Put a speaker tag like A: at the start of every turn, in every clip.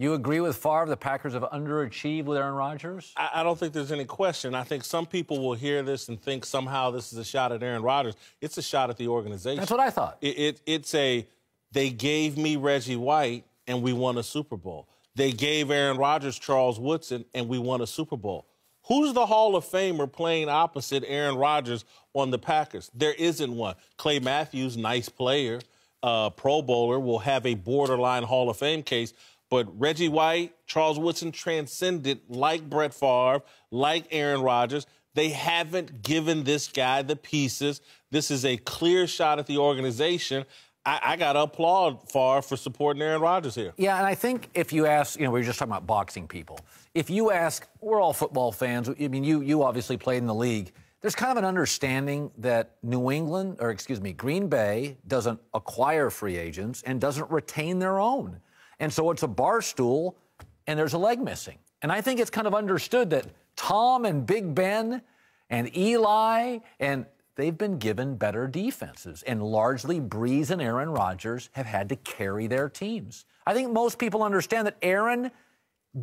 A: You agree with Favre? The Packers have underachieved with Aaron Rodgers?
B: I don't think there's any question. I think some people will hear this and think somehow this is a shot at Aaron Rodgers. It's a shot at the organization.
A: That's what I thought.
B: They gave me Reggie White and we won a Super Bowl. They gave Aaron Rodgers Charles Woodson and we won a Super Bowl. Who's the Hall of Famer playing opposite Aaron Rodgers on the Packers? There isn't one. Clay Matthews, nice player, Pro Bowler, will have a borderline Hall of Fame case. But Reggie White, Charles Woodson transcended like Brett Favre, like Aaron Rodgers. They haven't given this guy the pieces. This is a clear shot at the organization. I got to applaud Favre for supporting Aaron Rodgers here.
A: Yeah, and I think if you ask, we were just talking about boxing people. If you ask, we're all football fans. I mean, you obviously played in the league. There's kind of an understanding that Green Bay doesn't acquire free agents and doesn't retain their own. And so it's a bar stool, and there's a leg missing. And I think it's kind of understood that Tom and Big Ben and Eli, and they've been given better defenses. And largely Breeze and Aaron Rodgers have had to carry their teams. I think most people understand that Aaron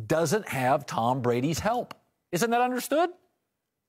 A: doesn't have Tom Brady's help. Isn't that understood?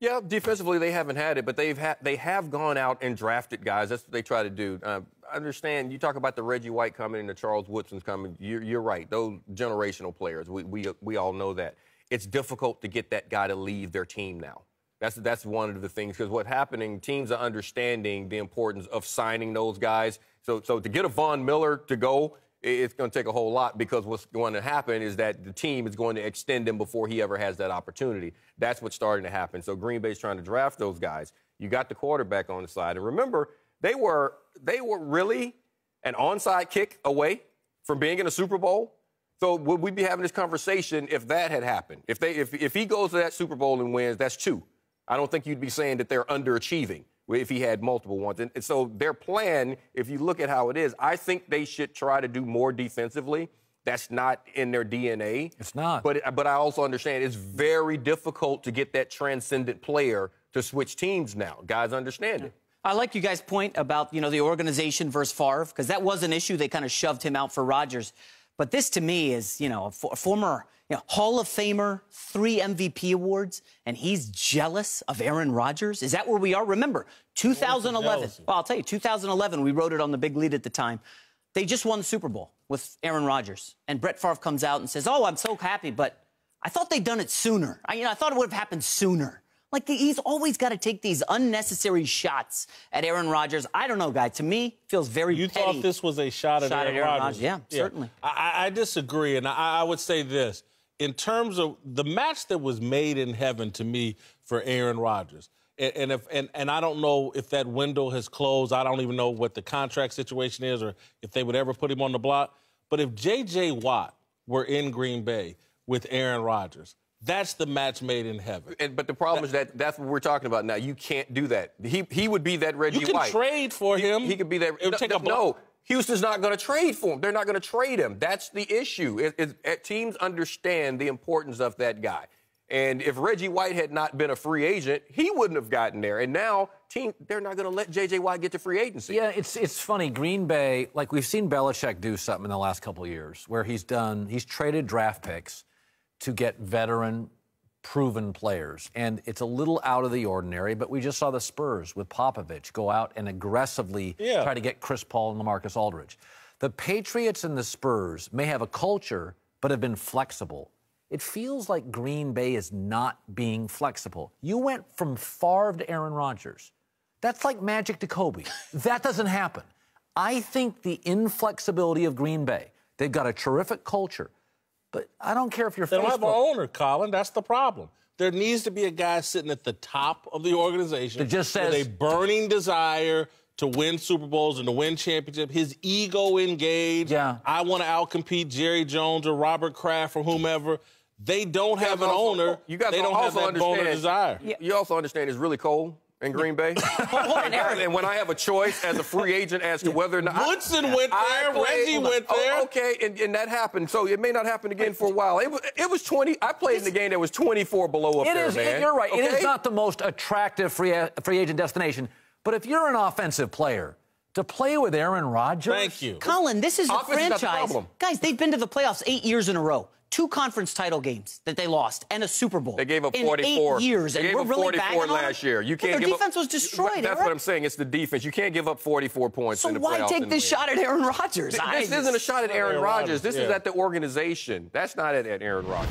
C: Yeah, defensively they haven't had it, but they have gone out and drafted guys. That's what they try to do. I understand you talk about the Reggie White coming and the Charles Woodson's coming. You're right. Those generational players, we all know that. It's difficult to get that guy to leave their team now. That's one of the things, because what's happening, teams are understanding the importance of signing those guys. So to get a Von Miller to go, it's going to take a whole lot, because what's going to happen is that the team is going to extend him before he ever has that opportunity. That's what's starting to happen. So Green Bay's trying to draft those guys. You got the quarterback on the side. And remember, they were really an onside kick away from being in a Super Bowl. So would we be having this conversation if that had happened? If he goes to that Super Bowl and wins, that's 2. I don't think you'd be saying that they're underachieving if he had multiple ones. And so their plan, if you look at how it is, I think they should try to do more defensively. That's not in their DNA.
A: It's not.
C: But I also understand it's very difficult to get that transcendent player to switch teams now. Guys understand it.
D: I like you guys' point about, the organization versus Favre, because that was an issue. They kind of shoved him out for Rodgers. But this, to me, is, a former Hall of Famer, 3 MVP awards, and he's jealous of Aaron Rodgers? Is that where we are? Remember, 2011. Well, I'll tell you, 2011, we wrote it on the big lead at the time. They just won the Super Bowl with Aaron Rodgers. And Brett Favre comes out and says, oh, I'm so happy, but I thought they'd done it sooner. I thought it would have happened sooner. Like, he's always got to take these unnecessary shots at Aaron Rodgers. I don't know, guy. To me, feels very petty.
B: You thought this was a shot at Aaron Rodgers?
D: Yeah, certainly.
B: I disagree, and I would say this. In terms of the match that was made in heaven to me for Aaron Rodgers, and I don't know if that window has closed. I don't even know what the contract situation is or if they would ever put him on the block. But if J.J. Watt were in Green Bay with Aaron Rodgers, that's the match made in heaven.
C: But the problem is that's what we're talking about now. You can't do that. He would be that Reggie White.
B: You can trade for him.
C: He could be that. No, Houston's not going to trade for him. They're not going to trade him. That's the issue. Teams understand the importance of that guy. And if Reggie White had not been a free agent, he wouldn't have gotten there. And now, they're not going to let J.J. Watt get to free agency.
A: Yeah, it's funny. Green Bay, like we've seen Belichick do something in the last couple of years where he's traded draft picks to get veteran, proven players. And it's a little out of the ordinary, but we just saw the Spurs with Popovich go out and aggressively try to get Chris Paul and LaMarcus Aldridge. The Patriots and the Spurs may have a culture, but have been flexible. It feels like Green Bay is not being flexible. You went from Favre to Aaron Rodgers. That's like magic to Kobe. That doesn't happen. I think the inflexibility of Green Bay, they've got a terrific culture, but I don't care if you're
B: They don't have an owner, Colin. That's the problem. There needs to be a guy sitting at the top of the organization
A: that just says,
B: with a burning desire to win Super Bowls and to win championships. His ego engaged.
A: Yeah.
B: I want to outcompete Jerry Jones or Robert Kraft or whomever. They don't have an owner. They don't have that burning desire.
C: You also understand it's really cold in Green Bay.
D: Hold on, Aaron.
C: And when I have a choice as a free agent as to whether or not...
B: Woodson went there. Reggie went there.
C: Okay, and that happened. So it may not happen again for a while. It was 20... I played in the game that was 24 below up there, man.
A: You're right.
C: Okay?
A: It is not the most attractive free agent destination. But if you're an offensive player, to play with Aaron Rodgers.
B: Thank you.
D: Colin, this is a
C: Offense is not the
D: franchise.
C: problem.
D: Guys, they've been to the playoffs 8 years in a row. 2 conference title games that they lost and a Super Bowl.
C: They gave up
D: in
C: 44.
D: 8 years,
C: They
D: and
C: gave
D: we're
C: up
D: really
C: 44
D: bagging on
C: last
D: them?
C: year. You can't
D: Their
C: give
D: defense
C: up,
D: was destroyed.
C: That's
D: Eric.
C: what I'm saying. It's the defense. You can't give up 44 points
D: So
C: in the
D: why
C: playoffs.
D: take
C: and
D: this
C: win.
D: shot at Aaron Rodgers?
C: This isn't a shot at Aaron Rodgers. This is at the organization. That's not at Aaron Rodgers.